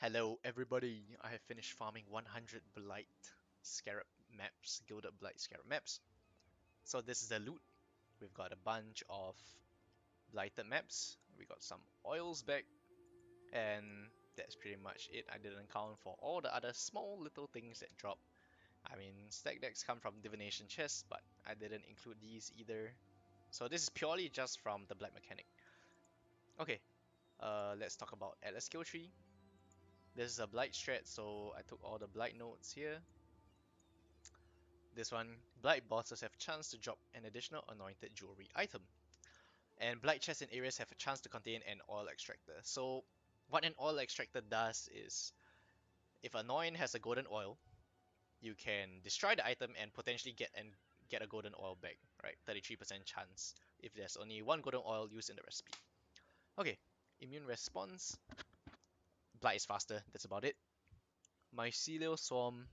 Hello everybody, I have finished farming 100 blight scarab maps, gilded blight scarab maps. So this is the loot. We've got a bunch of blighted maps, we got some oils back, and that's pretty much it. I didn't count for all the other small little things that drop. I mean, stack decks come from divination chests, but I didn't include these either. So this is purely just from the blight mechanic. Okay, let's talk about Atlas skill tree. This is a blight strat, so I took all the blight nodes here. This one, blight bosses have a chance to drop an additional anointed jewelry item. And blight chests in areas have a chance to contain an oil extractor. So what an oil extractor does is, if Annoyed has a golden oil, you can destroy the item and potentially get a golden oil back, right? 33% chance if there's only one golden oil used in the recipe. Okay, immune response. Blight is faster, that's about it. Mycelial Swarm,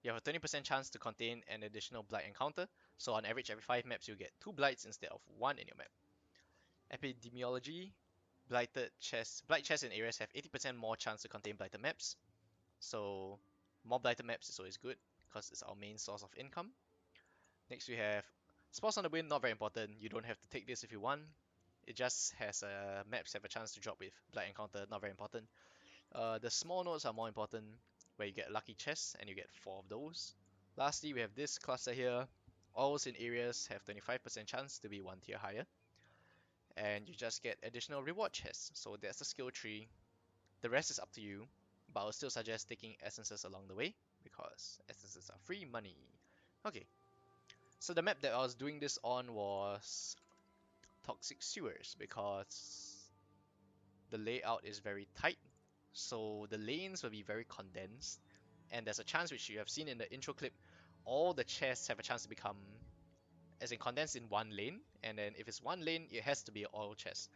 you have a 20% chance to contain an additional blight encounter, so on average every 5 maps you get 2 blights instead of 1 in your map. Epidemiology, blight chests in areas have 80% more chance to contain blighted maps, so more blighted maps is always good, because it's our main source of income. Next we have Spots on the Wind, not very important, you don't have to take this if you want, it just has maps have a chance to drop with blight encounter, not very important. The small nodes are more important, where you get lucky chests and you get 4 of those. Lastly, we have this cluster here. Oils in areas have 25% chance to be 1 tier higher. And you just get additional reward chests. So that's the skill tree. The rest is up to you, but I'll still suggest taking essences along the way, because essences are free money. Okay, so the map that I was doing this on was Toxic Sewers, because the layout is very tight. So the lanes will be very condensed, and there's a chance, which you have seen in the intro clip, all the chests have a chance to become as in condensed in one lane, and then if it's one lane it has to be an oil chest,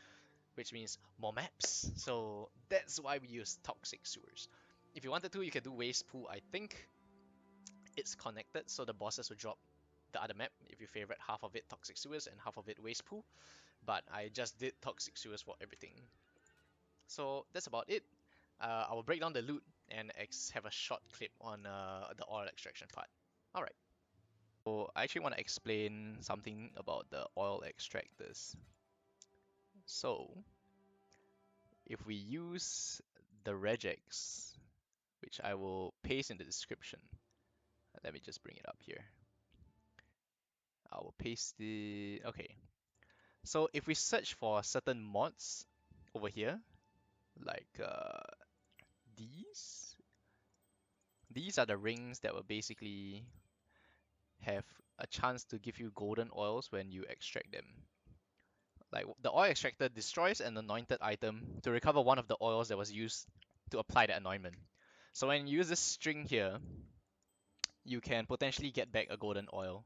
which means more maps. So that's why we use Toxic Sewers. If you wanted to, you can do Waste Pool. I think it's connected, so the bosses will drop the other map if you favorite half of it Toxic Sewers and half of it Waste Pool, but I just did Toxic Sewers for everything. So that's about it. I will break down the loot and have a short clip on the oil extraction part. Alright. So I actually want to explain something about the oil extractors. So if we use the regex, which I will paste in the description. Let me just bring it up here. I will paste the... Okay. So if we search for certain mods over here, like these are the rings that will basically have a chance to give you golden oils when you extract them. Like the oil extractor destroys an anointed item to recover one of the oils that was used to apply the anointment. So when you use this string here, you can potentially get back a golden oil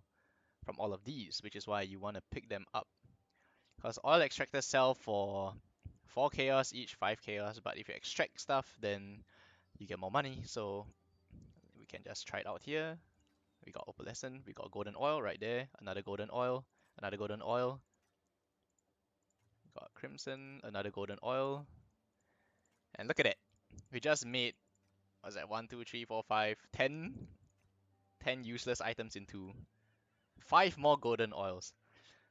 from all of these, which is why you want to pick them up. Because oil extractors sell for 4 chaos each, 5 chaos, but if you extract stuff, then you get more money. So we can just try it out here. We got opalescent, we got golden oil right there, another golden oil, another golden oil. We got crimson, another golden oil. And look at it. We just made, what's that, 1, 2, 3, 4, 5, 10 useless items into 5 more golden oils.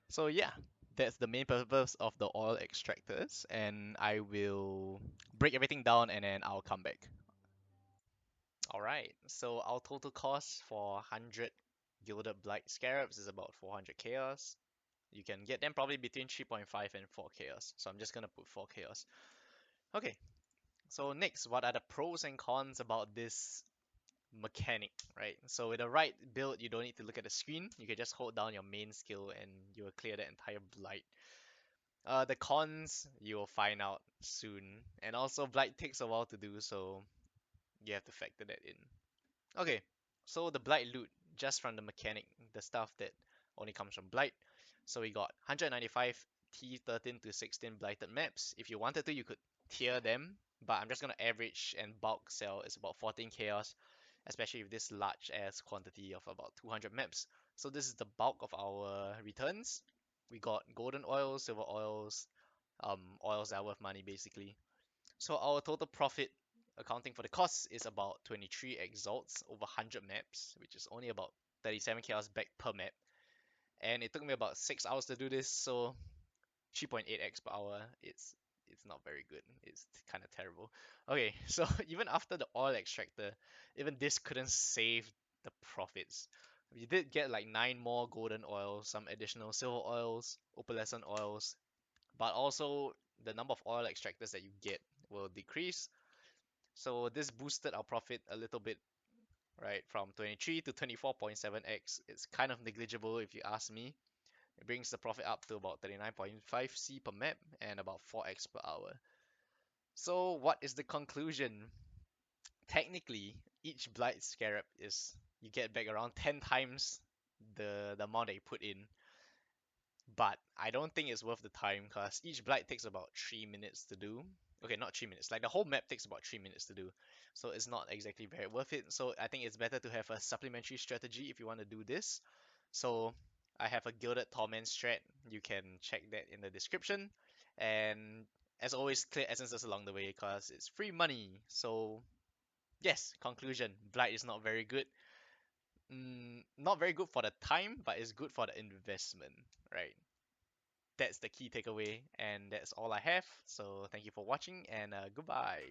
So yeah, that's the main purpose of the oil extractors, and I will break everything down and then I'll come back. Alright, so our total cost for 100 gilded blight scarabs is about 400 chaos. You can get them probably between 3.5 and 4 chaos, so I'm just gonna put 4 chaos. Okay, so next, what are the pros and cons about this mechanic, right? So with the right build, you don't need to look at the screen. You can just hold down your main skill and you will clear the entire blight. The cons, you will find out soon. And also, blight takes a while to do, so you have to factor that in. Okay, so the blight loot, just from the mechanic, the stuff that only comes from blight. So we got 195 T13 to 16 blighted maps. If you wanted to, you could tier them, but I'm just gonna average and bulk sell. It's about 14 chaos, especially with this large ass quantity of about 200 maps. So this is the bulk of our returns. We got golden oils, silver oils, oils that are worth money basically. So our total profit, accounting for the costs, is about 23 exalts over 100 maps, which is only about 37 chaos back per map. And it took me about 6 hours to do this, so 3.8x per hour, it's not very good. It's kind of terrible. Okay, so even after the oil extractor, even this couldn't save the profits. We did get like 9 more golden oils, some additional silver oils, opalescent oils, but also the number of oil extractors that you get will decrease. So this boosted our profit a little bit, right? From 23 to 24.7x. It's kind of negligible if you ask me. It brings the profit up to about 39.5 C per map and about 4x per hour. So what is the conclusion? Technically, each blight scarab is you get back around 10 times the amount that you put in. But I don't think it's worth the time because each blight takes about 3 minutes to do. Okay, not 3 minutes. Like the whole map takes about 3 minutes to do. So it's not exactly very worth it. So I think it's better to have a supplementary strategy if you want to do this. So I have a Gilded Torment strat. You can check that in the description. And as always, clear essences along the way because it's free money. So yes, conclusion. Blight is not very good. Not very good for the time, but it's good for the investment, right? That's the key takeaway, and that's all I have. So thank you for watching, and goodbye.